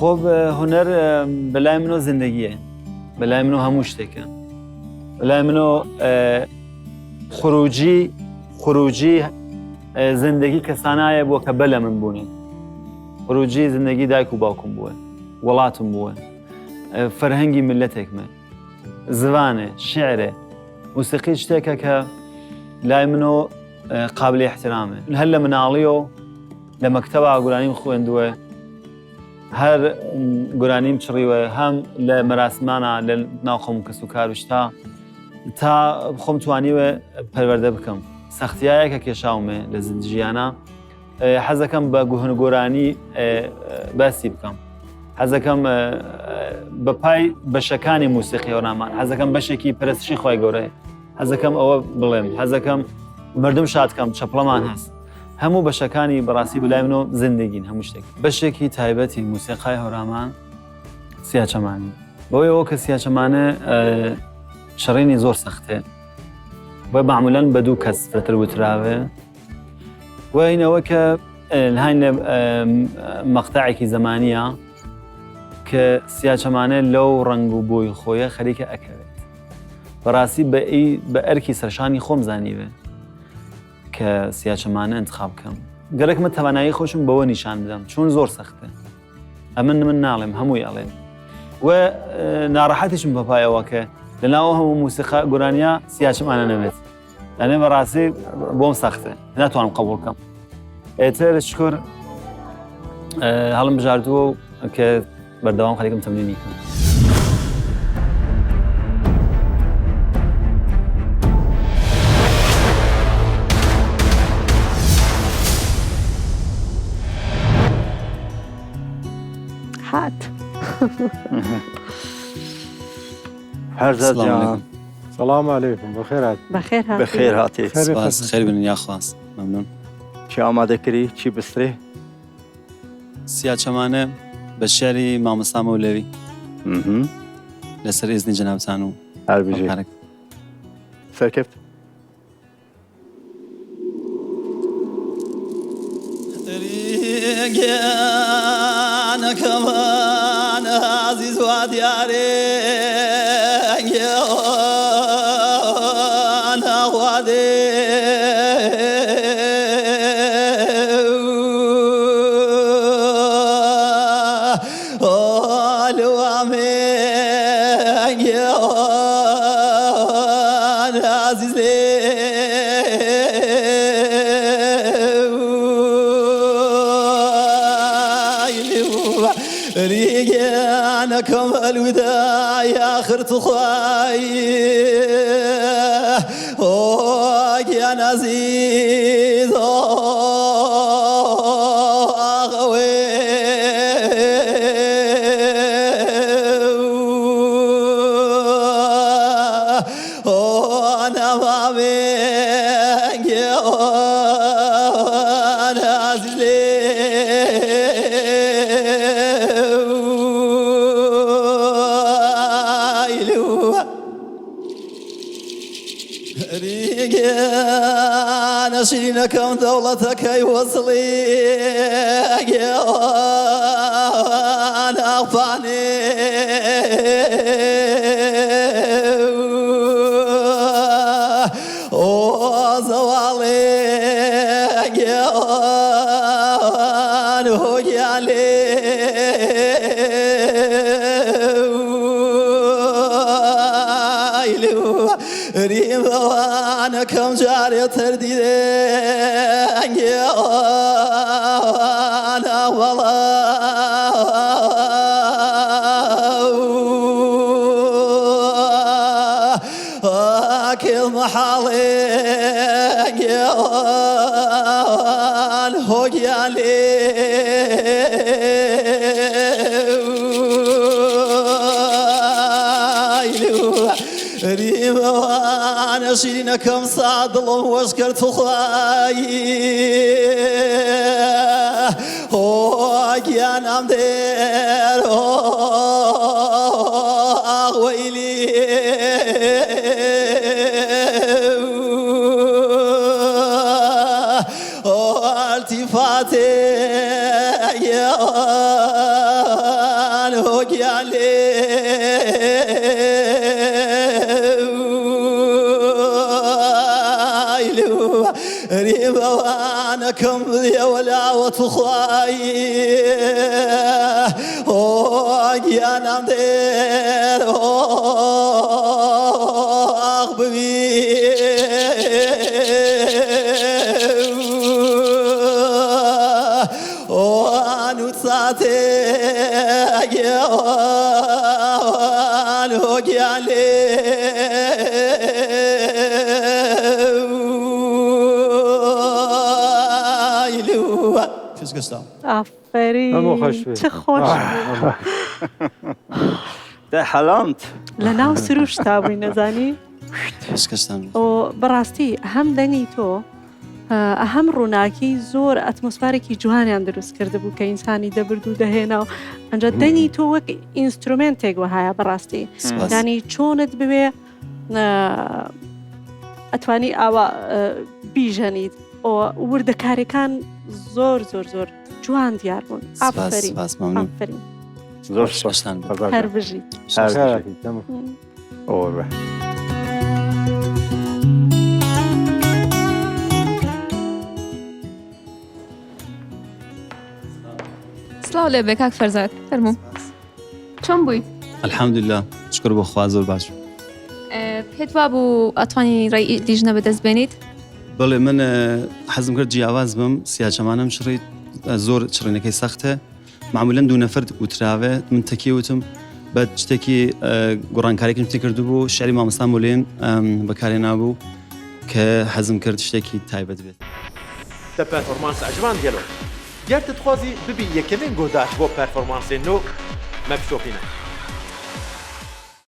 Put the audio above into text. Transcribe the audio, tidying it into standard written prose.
خب هنر بلای منو زندگیه، بلای منو هموش تکه، بلای منو خروجی زندگی کسانه بو که بله من بونه، خروجی زندگی دایک و باوکم بوه، ولاتم بوه، فرهنگی ملتك من، زبانه، شعره، موسیقی شتێکە کە لای منۆ قابلی احترامه. هەر لە مناڵیەوە لە مەکتەبا گورانیم خوێندووە، هەر گورانیم چڕیوە، هەم لە مەراسمانە لە ناو خۆم کەس و کار و شتا تا خۆم توانیوە پەروەردە بکەم. سەختیایەکە کێشاومێ لە ژیانە، حەزەکەم بە گۆرانی باسی بکەم. حەزەکەم بەپای بەشەکانی موسیقی هەورامان، حەزەکەم بەشێکی پەرستشی خۆی گەورەیە، حەزەکەم ئەوە بڵێم، حەزەکەم مردم شادکەم، چەپڵەمان هەست. هەموو بەشەکانی بەڕاستی بلای منۆ زندگین هەموو شتێک. بەشێکی تایبەتی موسیقای هەورامان سیاچەمانی. بۆیەوە کە سیاچەمانە شەڕینی زۆر سەختێ. بۆ معمولاً بە دوو کەس فرەتر وتراوێ. وینەوە کە هاین لە مەقتەعێکی زەمانیە کە سیاچەمانە لەو ڕنگ و بۆی خۆیە خەریکە ئەکەوێت. بەڕاستی بە ئەرکی سەرشانی خۆم زانیوێ کە سیاچەمانە انتخاب بکەم. گەرەک من تەوانایی خۆشم بەوە نیشان بدەم، چون زۆر سەختە. ئەمن من ناڵێم، هەمووی ئەڵێن. و ناڕەحەتیشم بەپایەوە کە لەناو هەموو موسیقا گورانیا سیاچەمانە نەبێت. یعنی بەڕاستی بۆم سەختە، ناتوانم قبوڵ بکەم. ئێتر شکر هەڵم بژاردووە کە بەردەوام خەریکم تەمرینی کەم. هات حرزت جان سلام علیکم، بخیر هات. بخیر هاتی. بخیر هاتی. سپاس، خیر بینین یا خواست. ممنون. چی آماده کردی؟ چی بستری؟ سیاچەمانە بە شێری مامۆستا مەولەوی لەسەر ئیزنی جەنابتان و هەربژێ سەرکەوت. ریگەنەکەمان عەزیز وا دیارێ ناوادێ عزیز ريقانكم الوداع يا آخر تخاي يا عزيز أنا ما بيك أنا عزيز ريقان شينكم دولتك يوصلي أنا أغفاني وزوالي هو يالي ريموانا كم جاري ترديدي أنا والله كل محالي هو يالي ريموانا شيرينكم صادلهم واشكرت خواي يا نام دير ويلي التفاتي يا هوجيالي ريبا وانا كم يا ولا وتخاي يا نادر اخبي وانو تساتي يا وانو جالي فيش قصة ئافرین چه خۆش ده حلمت لە ناو سروشتا بووی نەزانی فيش قصة و بەڕاستی هەم دەنگی تۆ هەم ڕووناکی زۆر ئەتمۆسفارێکی جوانیان دروست کرده بوو کە ئینسانی دەبرد و دەهێنا و ئەنجا دەنگی تۆ وەک ئینسترومنتێک وهایە بەڕاستی ینی چۆنت بوێ ئەتوانی ئاوا بیژەنیت وردەکاریەکان زۆر زۆر زۆر جوان دیار بوون ئافرین سپاس ممنون ئافرین زور شكرا هەر بژیت اوه سلااو لێ بێ کاک فەرزاد فەرموو چۆن بووی؟ الحمد لله شكر بۆ خوا زۆر باش پێت وا بوو ئەتوانی ڕێی دیژنە بەدەست بێنیت؟ بەڵێ من حەزم کرد جیاواز بم سیاچەمانم شڕیت زۆر چڕینەکەی سەختە معمولەن دوو نەفەر وتراوێ من تەکیوتم بە شتێکی گۆڕانکاریێکم تێ کردو بوو شعری مامۆستا مولێن بەکارێ نابوو کە حەزم کرد شتێکی تایبەت بێت تا پەرفۆرمانس ئەجوان دێڵۆ گەر تتخوازی ببی یەکەمین گۆداش بۆ پەرفۆرمانسێ نۆ مەبشۆپینە